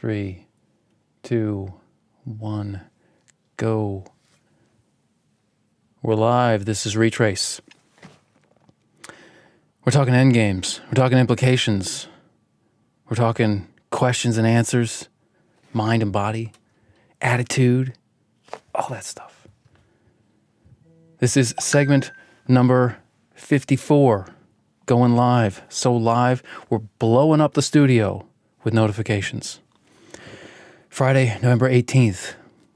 3, 2, 1, go. We're live. This is Retraice. We're talking endgames. We're talking implications. We're talking questions and answers, mind and body, attitude, all that stuff. This is segment number 54, going live. So live, we're blowing up the studio with notifications. Friday, November 18th,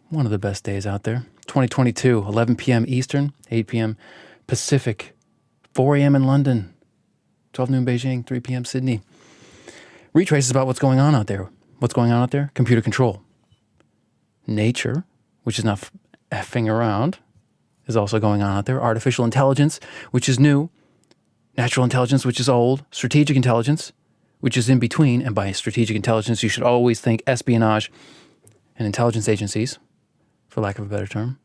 one of the best days out there. 2022, 11 p.m. Eastern, 8 p.m. Pacific, 4 a.m. in London, 12 noon Beijing, 3 p.m. Sydney. Retraice is about what's going on out there. What's going on out there? Computer control. Nature, which is not effing around, is also going on out there. Artificial intelligence, which is new. Natural intelligence, which is old. Strategic intelligence, which is in between. And by strategic intelligence, you should always think espionage and intelligence agencies, for lack of a better term.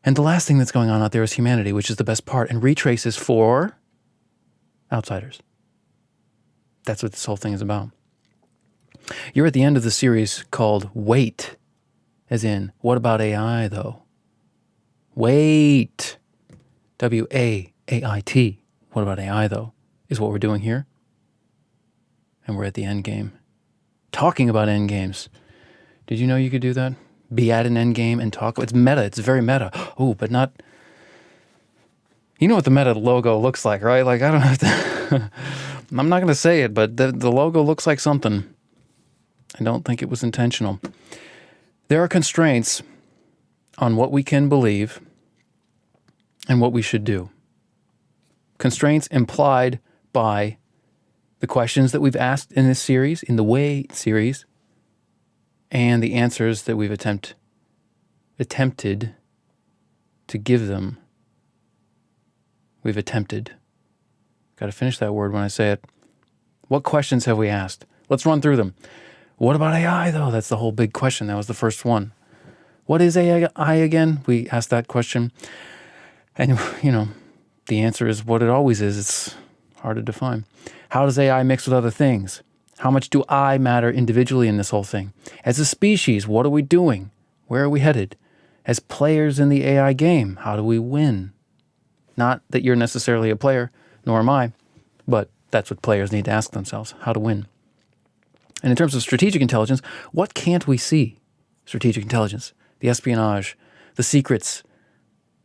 And the last thing that's going on out there is humanity, which is the best part. And Retraice is for outsiders. That's what this whole thing is about. You're at the end of the series called WAAIT, as in, what about AI, though? WAAIT. WAAIT. What about AI, though, is what we're doing here. And we're at the end game. Talking about end games. Did you know you could do that? Be at an end game and talk. It's meta. It's very meta. Oh, but not... You know what the meta logo looks like, right? Like, I don't have to... I'm not going to say it, but the logo looks like something. I don't think it was intentional. There are constraints on what we can believe and what we should do. Constraints implied by the questions that we've asked in this series, in the WAAIT series, and the answers that we've attempted to give them. We've attempted. Got to finish that word when I say it. What questions have we asked? Let's run through them. What about AI, though? That's the whole big question. That was the first one. What is AI again? We asked that question. And, the answer is what it always is. It's hard to define. How does AI mix with other things? How much do I matter individually in this whole thing? As a species, what are we doing? Where are we headed? As players in the AI game, how do we win? Not that you're necessarily a player, nor am I, but that's what players need to ask themselves, how to win. And in terms of strategic intelligence, what can't we see? Strategic intelligence, the espionage, the secrets,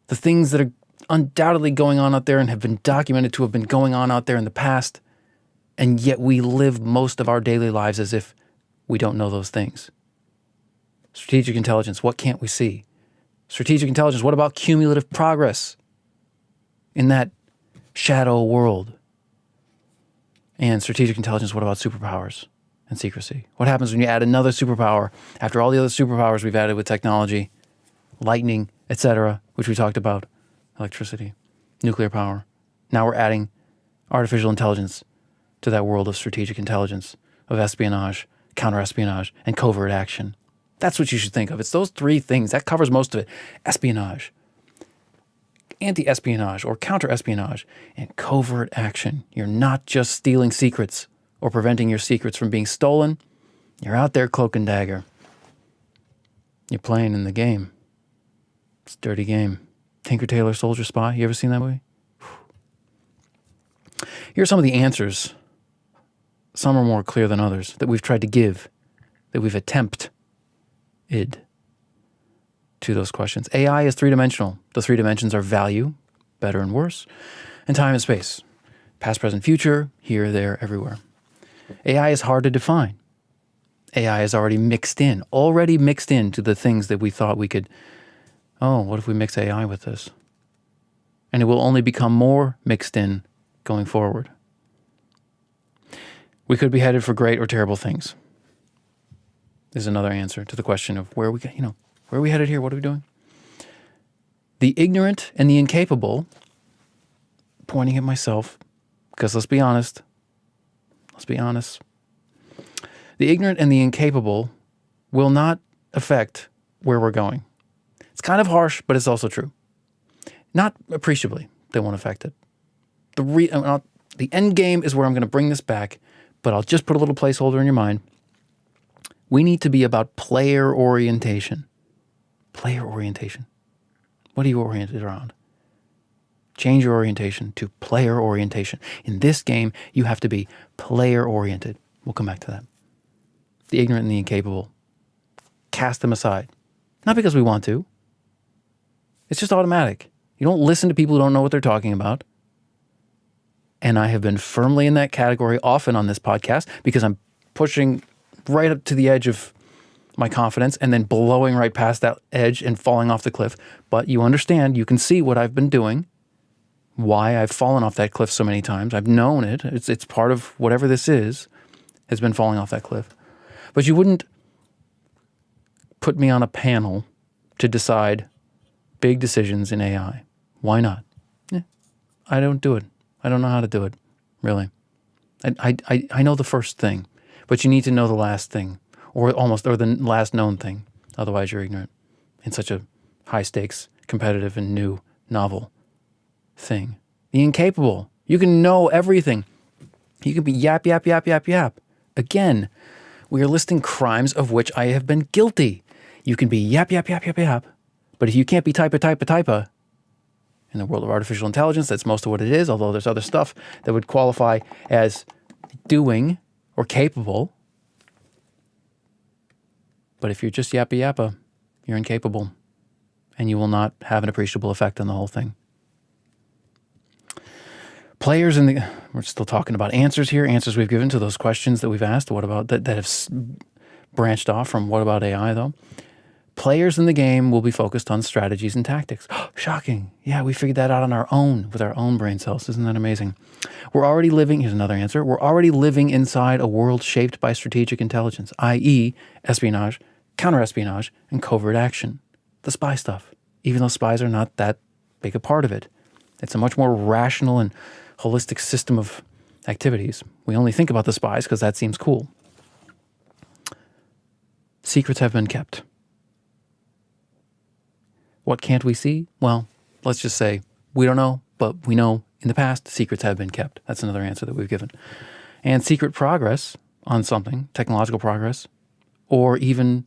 the things that are undoubtedly going on out there and have been documented to have been going on out there in the past, and yet we live most of our daily lives as if we don't know those things. Strategic intelligence, what can't we see? Strategic intelligence, what about cumulative progress in that shadow world? And strategic intelligence, what about superpowers and secrecy? What happens when you add another superpower after all the other superpowers we've added with technology, lightning, etc., which we talked about, electricity, nuclear power. Now we're adding artificial intelligence to that world of strategic intelligence, of espionage, counter-espionage, and covert action. That's what you should think of. It's those three things. That covers most of it. Espionage, anti-espionage or counter-espionage, and covert action. You're not just stealing secrets or preventing your secrets from being stolen. You're out there cloak and dagger. You're playing in the game. It's a dirty game. Tinker Tailor Soldier Spy. You ever seen that movie? Here are some of the answers. Some are more clear than others that we've tried to give, that we've attempted to those questions. AI is three-dimensional. The three dimensions are value, better and worse, and time and space. Past, present, future, here, there, everywhere. AI is hard to define. AI is already mixed into the things that we thought we could, what if we mix AI with this? And it will only become more mixed in going forward. We could be headed for great or terrible things. This is another answer to the question of where are we headed here? What are we doing? The ignorant and the incapable, pointing at myself, because let's be honest. The ignorant and the incapable will not affect where we're going. It's kind of harsh, but it's also true. Not appreciably, they won't affect it. The end game is where I'm going to bring this back, but I'll just put a little placeholder in your mind. We need to be about player orientation. Player orientation. What are you oriented around? Change your orientation to player orientation. In this game, you have to be player oriented. We'll come back to that. The ignorant and the incapable. Cast them aside. Not because we want to. It's just automatic. You don't listen to people who don't know what they're talking about. And I have been firmly in that category often on this podcast because I'm pushing right up to the edge of my confidence and then blowing right past that edge and falling off the cliff. But you understand, you can see what I've been doing, why I've fallen off that cliff so many times. I've known it. It's part of whatever this is, has been falling off that cliff. But you wouldn't put me on a panel to decide big decisions in AI. Why not? Yeah, I don't do it. I don't know how to do it, really. I know the first thing, but you need to know the last thing, or the last known thing. Otherwise, you're ignorant in such a high stakes, competitive, and new, novel thing. The incapable. You can know everything. You can be yap, yap, yap, yap, yap. Again, we are listing crimes of which I have been guilty. You can be yap, yap, yap, yap, yap. But if you can't be typa, in the world of artificial intelligence, that's most of what it is, although there's other stuff that would qualify as doing or capable. But if you're just yappa yappa, you're incapable, and you will not have an appreciable effect on the whole thing. Players we're still talking about answers here, answers we've given to those questions that we've asked. What about that have branched off from what about AI though? Players in the game will be focused on strategies and tactics. Shocking. Yeah, we figured that out on our own with our own brain cells. Isn't that amazing? Here's another answer. We're already living inside a world shaped by strategic intelligence, i.e. espionage, counterespionage, and covert action. The spy stuff, even though spies are not that big a part of it. It's a much more rational and holistic system of activities. We only think about the spies because that seems cool. Secrets have been kept. What can't we see? Well, let's just say we don't know, but we know in the past secrets have been kept. That's another answer that we've given. And secret progress on something, technological progress, or even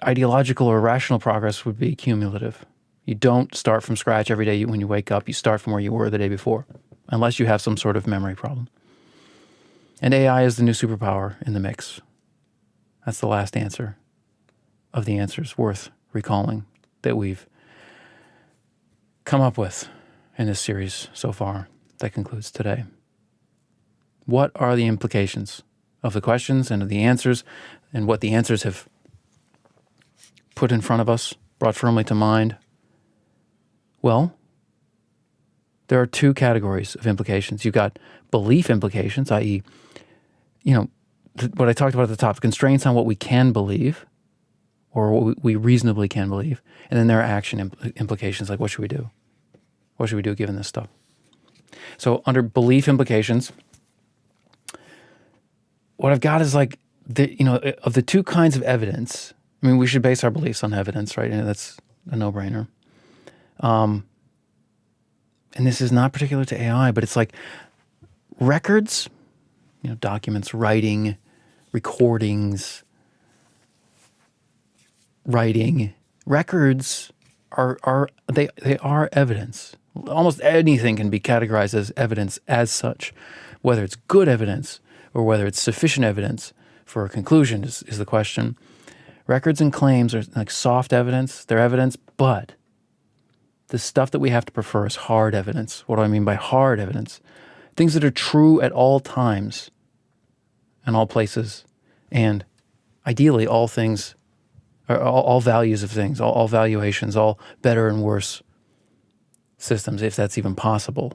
ideological or rational progress would be cumulative. You don't start from scratch every day when you wake up. You start from where you were the day before, unless you have some sort of memory problem. And AI is the new superpower in the mix. That's the last answer of the answers worth recalling that we've come up with in this series so far. That concludes today. What are the implications of the questions and of the answers, and what the answers have put in front of us, brought firmly to mind? Well, there are two categories of implications. You've got belief implications, i.e., what I talked about at the top, constraints on what we can believe, or what we reasonably can believe. And then there are action implications, like what should we do? What should we do given this stuff? So under belief implications, what I've got is of the two kinds of evidence, I mean, we should base our beliefs on evidence, right? And that's a no-brainer. And this is not particular to AI, but it's like records, documents, writing, recordings, records are evidence. Almost anything can be categorized as evidence as such. Whether it's good evidence or whether it's sufficient evidence for a conclusion is the question. Records and claims are like soft evidence. They're evidence, but the stuff that we have to prefer is hard evidence. What do I mean by hard evidence? Things that are true at all times and all places, and ideally all things, or all values of things, all valuations, all better and worse systems, if that's even possible.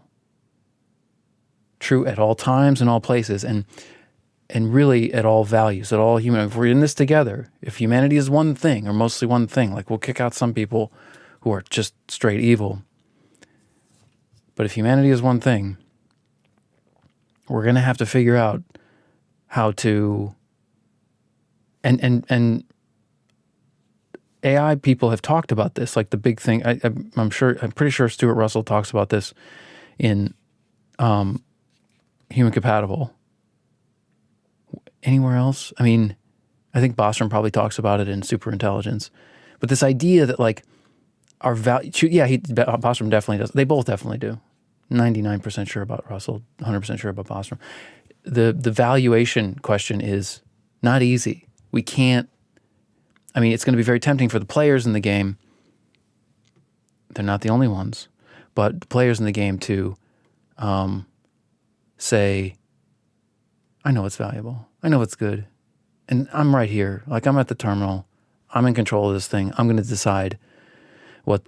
True at all times and all places, and really at all values, at all human. If we're in this together, if humanity is one thing, or mostly one thing, like we'll kick out some people who are just straight evil. But if humanity is one thing, we're going to have to figure out how to, and AI people have talked about this, like the big thing. I'm pretty sure Stuart Russell talks about this in Human Compatible. anywhere else. I mean, I think Bostrom probably talks about it in Superintelligence. But this idea that like our value, Bostrom definitely does. They both definitely do. 99% sure about Russell, 100% sure about Bostrom. The valuation question is not easy. We can't, I mean, it's going to be very tempting for the players in the game. They're not the only ones, but the players in the game to say, I know it's valuable. I know it's good. And I'm right here. Like, I'm at the terminal. I'm in control of this thing. I'm going to decide what's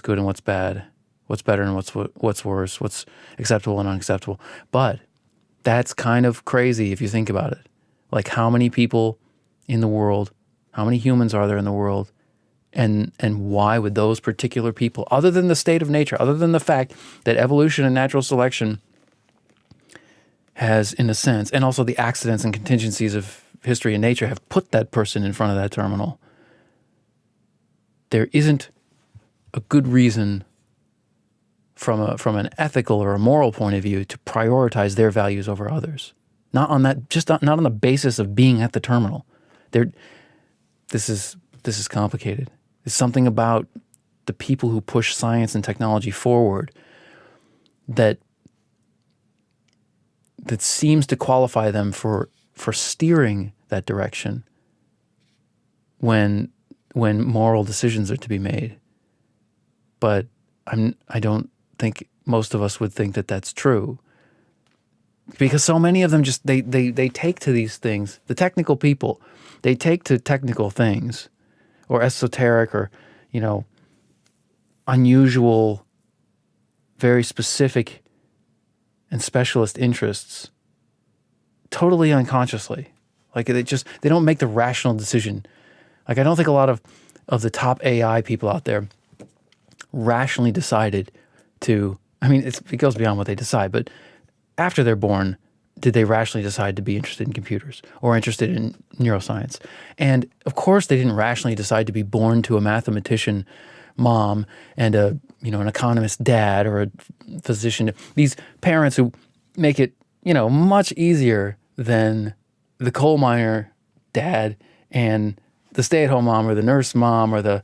good and what's bad, what's better and what's worse, what's acceptable and unacceptable. But that's kind of crazy if you think about it. Like, how many people in the world, how many humans are there in the world, and why would those particular people, other than the state of nature, other than the fact that evolution and natural selection has, in a sense, and also the accidents and contingencies of history and nature have put that person in front of that terminal, there isn't a good reason from an ethical or a moral point of view to prioritize their values over others. Not on that, just not on the basis of being at the terminal. This is complicated. There's something about the people who push science and technology forward that seems to qualify them for steering that direction when moral decisions are to be made. But I don't think most of us would think that that's true, because so many of them just they take to these things. The technical people, they take to technical things, or esoteric, or unusual, very specific and specialist interests totally unconsciously. Like, they don't make the rational decision. Like, I don't think a lot of the top AI people out there rationally decided to, I mean, it goes beyond what they decide, but after they're born, did they rationally decide to be interested in computers or interested in neuroscience? And of course they didn't rationally decide to be born to a mathematician mom and an economist dad or a physician. These parents who make it, much easier than the coal miner dad and the stay-at-home mom or the nurse mom or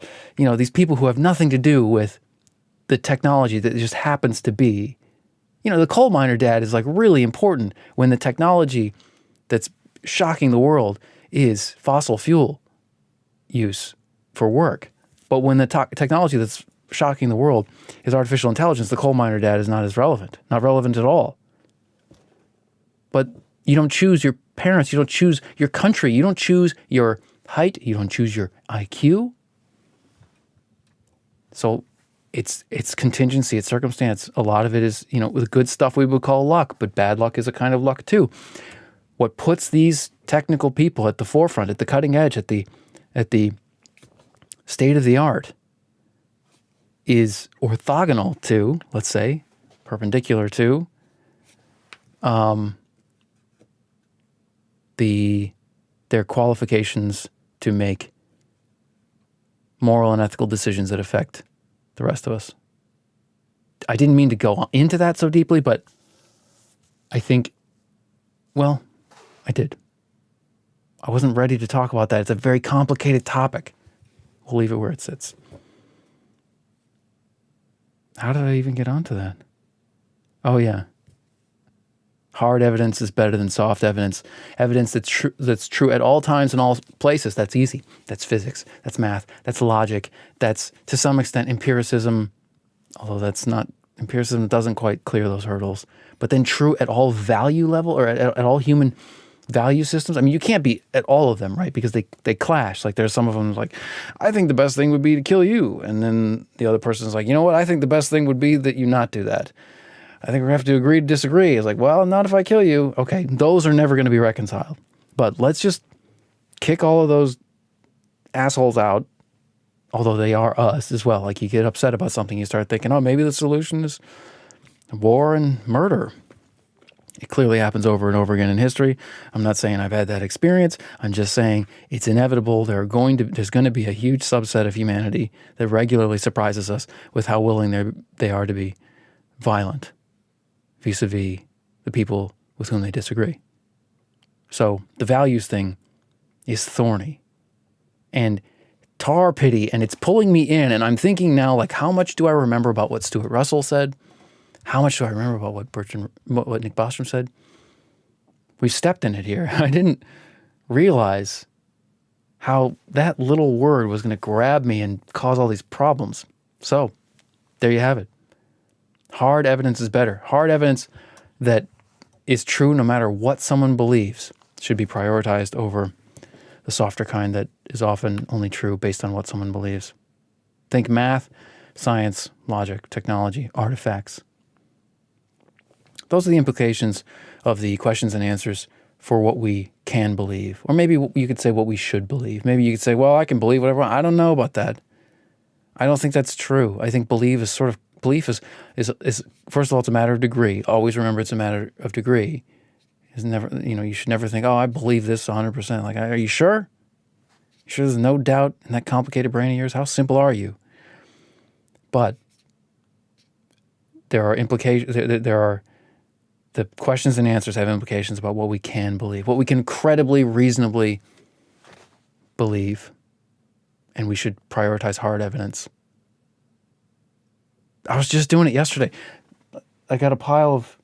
these people who have nothing to do with the technology that just happens to be. The coal miner dad is like really important when the technology that's shocking the world is fossil fuel use for work. But when the technology that's shocking the world is artificial intelligence, the coal miner dad is not relevant at all. But you don't choose your parents, you don't choose your country, you don't choose your height, you don't choose your IQ. So it's contingency, it's circumstance. A lot of it is, the good stuff we would call luck, but bad luck is a kind of luck too. What puts these technical people at the forefront, at the cutting edge, at the state of the art is orthogonal to, let's say, perpendicular to their qualifications to make moral and ethical decisions that affect the rest of us. I didn't mean to go into that so deeply, but I think, well, I did. I wasn't ready to talk about that. It's a very complicated topic. We'll leave it where it sits. How did I even get onto that? Oh, yeah. Hard evidence is better than soft evidence. Evidence that's true at all times and all places. That's easy. That's physics. That's math. That's logic. That's, to some extent, empiricism, although empiricism doesn't quite clear those hurdles. But then true at all value level, or at all human value systems. I mean, you can't be at all of them, right? Because they clash. Like, there's some of them like, I think the best thing would be to kill you. And then the other person's like, you know what? I think the best thing would be that you not do that. I think we have to agree to disagree. It's like, well, not if I kill you. Okay, those are never going to be reconciled. But let's just kick all of those assholes out, although they are us as well. Like, you get upset about something, you start thinking, oh, maybe the solution is war and murder. It clearly happens over and over again in history. I'm not saying I've had that experience. I'm just saying it's inevitable. There's going to be a huge subset of humanity that regularly surprises us with how willing they are to be violent vis-a-vis the people with whom they disagree. So the values thing is thorny and tar pity, and it's pulling me in. And I'm thinking now, like, how much do I remember about what Stuart Russell said? How much do I remember about what Nick Bostrom said? We stepped in it here. I didn't realize how that little word was going to grab me and cause all these problems. So there you have it. Hard evidence is better. Hard evidence that is true no matter what someone believes should be prioritized over the softer kind that is often only true based on what someone believes. Think math, science, logic, technology, artifacts. Those are the implications of the questions and answers for what we can believe. Or maybe you could say what we should believe. Maybe you could say, well, I can believe whatever. I don't know about that. I don't think that's true. I think belief is first of all, it's a matter of degree. Always remember it's a matter of degree. It's never, you should never think, oh, I believe this 100%. Like, are you sure? You sure there's no doubt in that complicated brain of yours? How simple are you? But there are implications. The questions and answers have implications about what we can believe, what we can credibly, reasonably believe, and we should prioritize hard evidence. I was just doing it yesterday. I got a pile of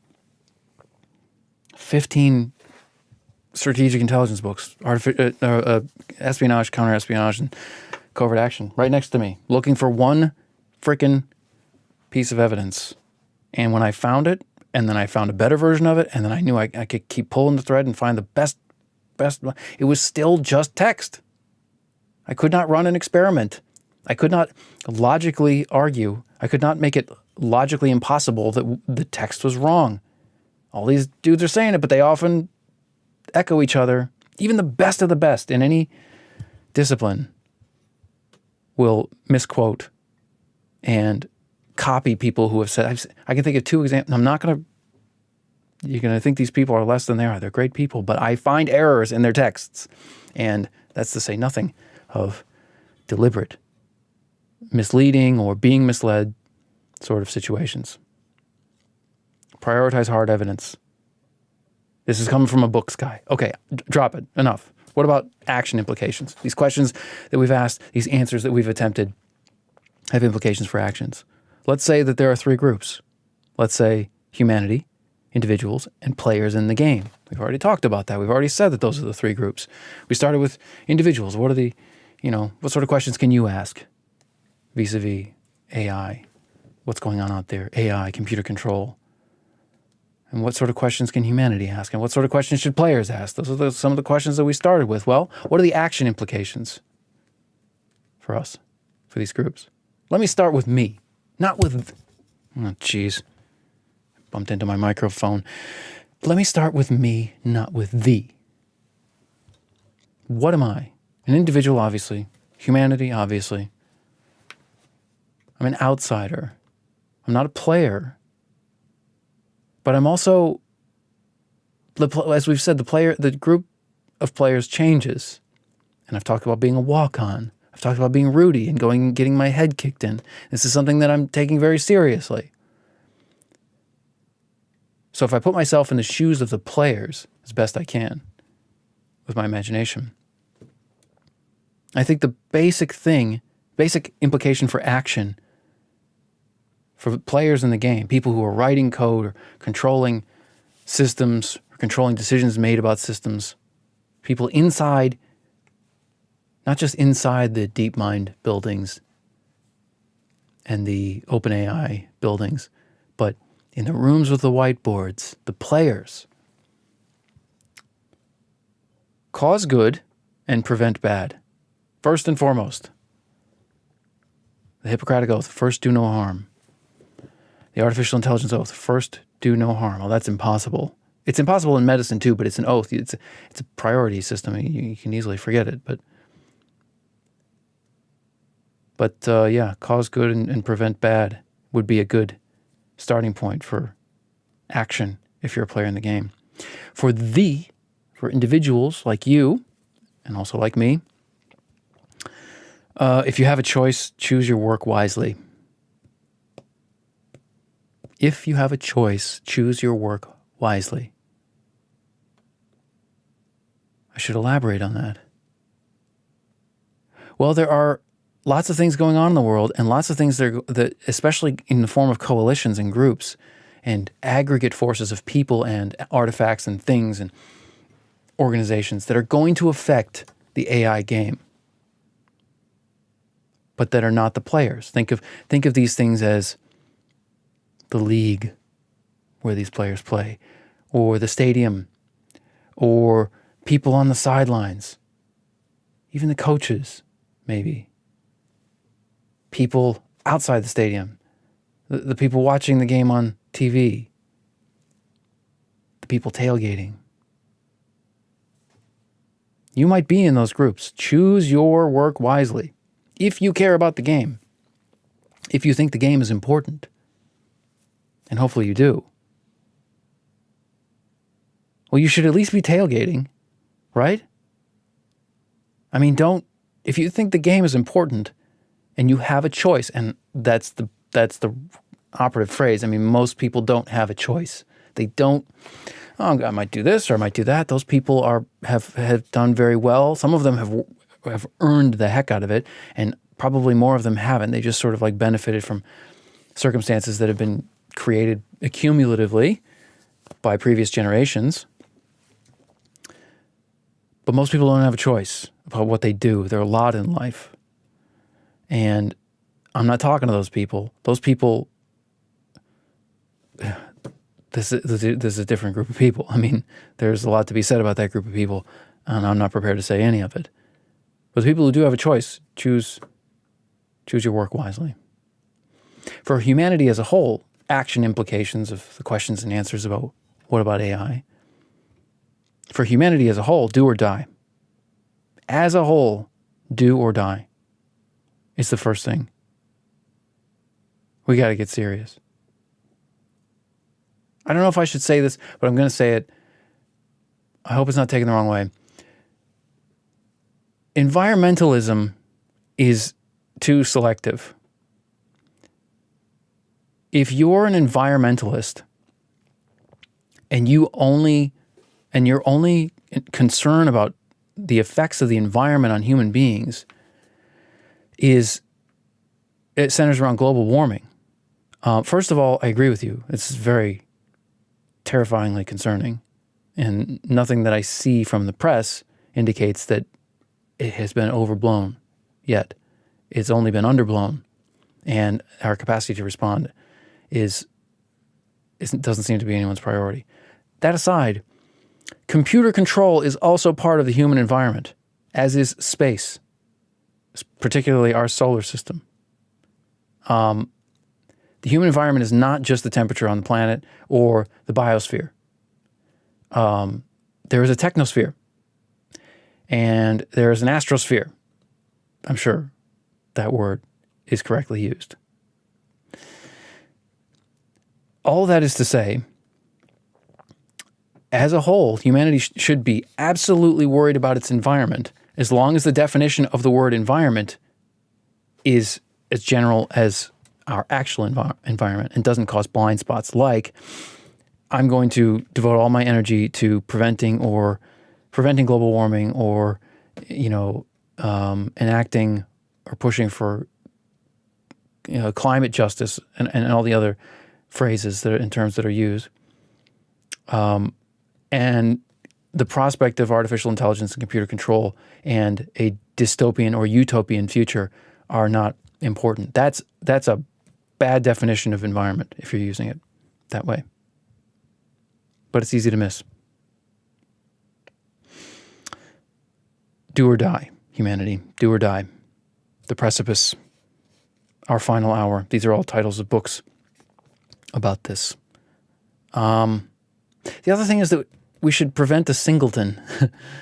15 strategic intelligence books, espionage, counter-espionage, and covert action right next to me, looking for one frickin' piece of evidence. And when I found it, and then I found a better version of it, and then I knew I could keep pulling the thread and find the best. It was still just text. I could not run an experiment. I could not logically argue. I could not make it logically impossible that the text was wrong. All these dudes are saying it, but they often echo each other. Even the best of the best in any discipline will misquote and copy people who have said, I can think of two examples. You're going to think these people are less than they are. They're great people, but I find errors in their texts. And that's to say nothing of deliberate misleading or being misled sort of situations. Prioritize hard evidence. This is coming from a books guy. Okay, drop it. Enough. What about action implications? These questions that we've asked, these answers that we've attempted have implications for actions. Let's say that there are three groups. Let's say humanity, individuals, and players in the game. We've already talked about that. We've already said that those are the three groups. We started with individuals. What sort of questions can you ask vis-a-vis AI? What's going on out there? AI, computer control. And what sort of questions can humanity ask? And what sort of questions should players ask? Those are some of the questions that we started with. Well, what are the action implications for us, for these groups? Let me start with me. Not with, bumped into my microphone. Let me start with me, not with thee. What am I? An individual, obviously. Humanity, obviously. I'm an outsider. I'm not a player. But I'm also, as we've said, the group of players changes. And I've talked about being a walk-on. I've talked about being Rudy and going and getting my head kicked in. This is something that I'm taking very seriously. So if I put myself in the shoes of the players as best I can with my imagination, I think the basic implication for action for players in the game, people who are writing code or controlling systems or controlling decisions made about systems, people inside, not just inside the DeepMind buildings and the OpenAI buildings, but in the rooms with the whiteboards, the players. Cause good and prevent bad. First and foremost. The Hippocratic Oath, first do no harm. The Artificial Intelligence Oath, first do no harm. Well, that's impossible. It's impossible in medicine too, but it's an oath. It's a priority system. You can easily forget it, but cause good and prevent bad would be a good starting point for action if you're a player in the game. For individuals like you, and also like me, if you have a choice, choose your work wisely. If you have a choice, choose your work wisely. I should elaborate on that. Well, there are lots of things going on in the world, and lots of things that, especially in the form of coalitions and groups and aggregate forces of people and artifacts and things and organizations that are going to affect the AI game, but that are not the players. Think of these things as the league where these players play, or the stadium, or people on the sidelines, even the coaches, maybe. People outside the stadium, the people watching the game on TV, the people tailgating. You might be in those groups. Choose your work wisely. If you care about the game, if you think the game is important, and hopefully you do, well, you should at least be tailgating, right? I mean, if you think the game is important and you have a choice, and that's the operative phrase. I mean, most people don't have a choice. They don't, I might do this or I might do that. Those people have done very well. Some of them have earned the heck out of it, and probably more of them haven't. They just sort of like benefited from circumstances that have been created accumulatively by previous generations. But most people don't have a choice about what they do. There are a lot in life. And I'm not talking to those people. Those people, this is a different group of people. I mean, there's a lot to be said about that group of people, and I'm not prepared to say any of it. But the people who do have a choice, choose your work wisely. For humanity as a whole, action implications of the questions and answers about what about AI? For humanity as a whole, do or die. As a whole, do or die. It's the first thing. We got to get serious. I don't know if I should say this, but I'm going to say it. I hope it's not taken the wrong way. Environmentalism is too selective. If you're an environmentalist and you're only concerned about the effects of the environment on human beings, it centers around global warming. First of all, I agree with you. It's very terrifyingly concerning, and nothing that I see from the press indicates that it has been overblown yet. It's only been underblown, and our capacity to respond doesn't seem to be anyone's priority. That aside, computer control is also part of the human environment, as is space, particularly our solar system. The human environment is not just the temperature on the planet or the biosphere. There is a technosphere, and there is an astrosphere. I'm sure that word is correctly used. All that is to say, as a whole, humanity should be absolutely worried about its environment, as long as the definition of the word environment is as general as our actual environment and doesn't cause blind spots, like I'm going to devote all my energy to preventing global warming, or enacting or pushing for climate justice and all the other phrases and terms that are used. And the prospect of artificial intelligence and computer control and a dystopian or utopian future are not important. That's a bad definition of environment if you're using it that way. But it's easy to miss. Do or die, humanity. Do or die. The Precipice. Our Final Hour. These are all titles of books about this. The other thing is that we should prevent a singleton.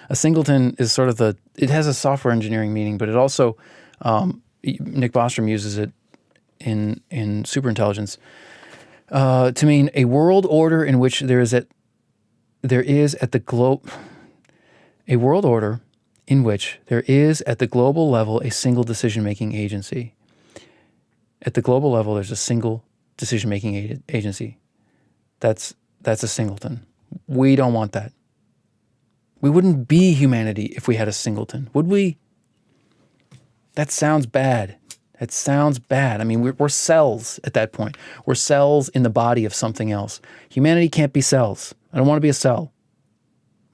A singleton is sort of it has a software engineering meaning, but it also, Nick Bostrom uses it in superintelligence, to mean a world order in which a world order in which there is at the global level a single decision-making agency. At the global level, there's a single decision-making agency. That's a singleton. We don't want that. We wouldn't be humanity if we had a singleton, would we? That sounds bad. It sounds bad. I mean, we're cells at that point. We're cells in the body of something else. Humanity can't be cells. I don't want to be a cell.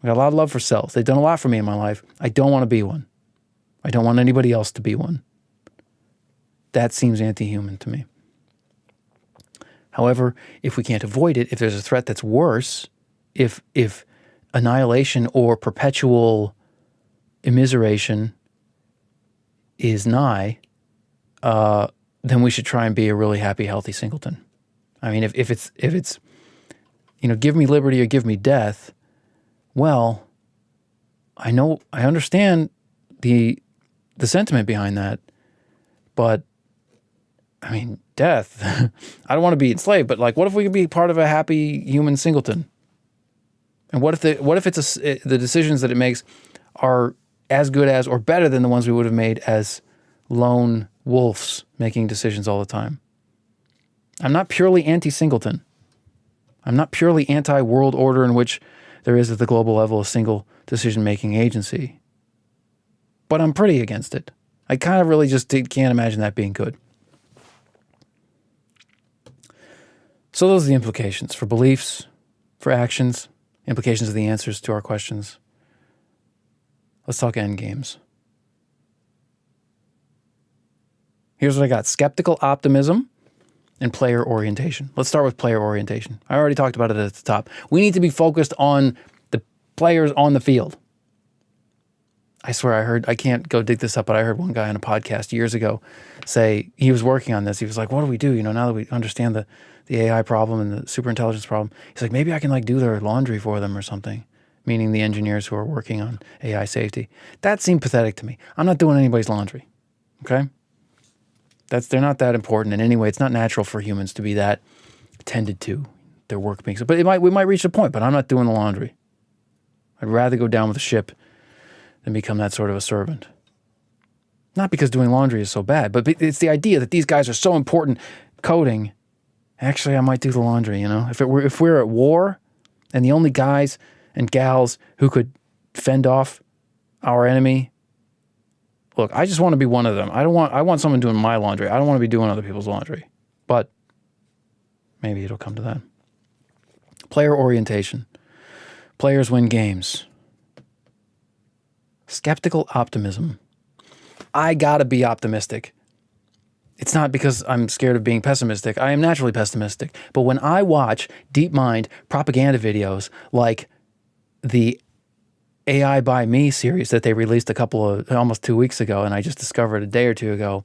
I got a lot of love for cells. They've done a lot for me in my life. I don't want to be one. I don't want anybody else to be one. That seems anti-human to me. However, if we can't avoid it, if there's a threat that's worse, if annihilation or perpetual immiseration is nigh, then we should try and be a really happy, healthy singleton. I mean, if it's give me liberty or give me death, well, I understand the sentiment behind that, but I mean, death. I don't want to be enslaved, but like, what if we could be part of a happy human singleton? And what if the decisions that it makes are as good as or better than the ones we would have made as lone wolves making decisions all the time? I'm not purely anti-singleton. I'm not purely anti-world order in which there is at the global level a single decision-making agency. But I'm pretty against it. I kind of really just can't imagine that being good. So those are the implications for beliefs, for actions, implications of the answers to our questions. Let's talk endgames. Here's what I got. Skeptical optimism and player orientation. Let's start with player orientation. I already talked about it at the top. We need to be focused on the players on the field. I swear I can't go dig this up, but I heard one guy on a podcast years ago say he was working on this. He was like, what do we do? Now that we understand the AI problem and the superintelligence problem, he's like, maybe I can do their laundry for them or something, meaning the engineers who are working on AI safety. That seemed pathetic to me. I'm not doing anybody's laundry, okay? They're not that important in any way. It's not natural for humans to be that tended to, their work being so. But we might reach a point, but I'm not doing the laundry. I'd rather go down with the ship than become that sort of a servant. Not because doing laundry is so bad, but it's the idea that these guys are so important coding. Actually, I might do the laundry, If we're at war and the only guys and gals who could fend off our enemy, look, I just want to be one of them. I want someone doing my laundry. I don't want to be doing other people's laundry. But maybe it'll come to that. Player orientation. Players win games. Skeptical optimism. I gotta be optimistic. It's not because I'm scared of being pessimistic. I am naturally pessimistic. But when I watch deep mind propaganda videos like the AI by Me series that they released almost 2 weeks ago, and I just discovered a day or two ago,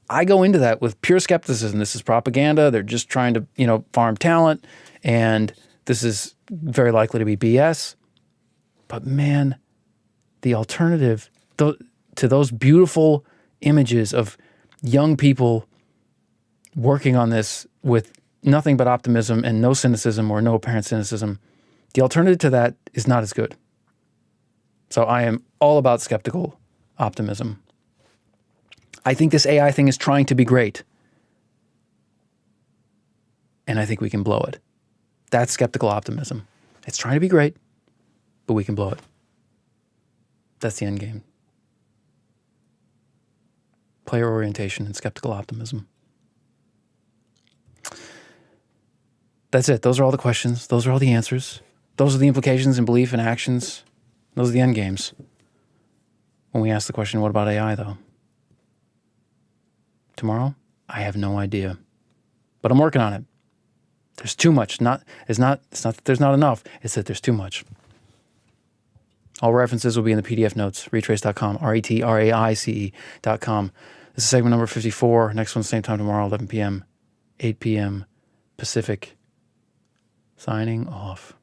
I go into that with pure skepticism. This is propaganda. They're just trying to, farm talent, and this is very likely to be BS. But man, the alternative to those beautiful images of young people working on this with nothing but optimism and no cynicism or no apparent cynicism, the alternative to that is not as good. So I am all about skeptical optimism. I think this AI thing is trying to be great. And I think we can blow it. That's skeptical optimism. It's trying to be great, but we can blow it. That's the end game. Player orientation and skeptical optimism. That's it. Those are all the questions. Those are all the answers. Those are the implications and belief and actions. Those are the end games. When we ask the question, what about AI though? Tomorrow? I have no idea. But I'm working on it. There's too much. It's not that there's not enough. It's that there's too much. All references will be in the PDF notes, retraice.com, retraice.com. This is segment number 54. Next one, same time tomorrow, 11 p.m., 8 p.m. Pacific. Signing off.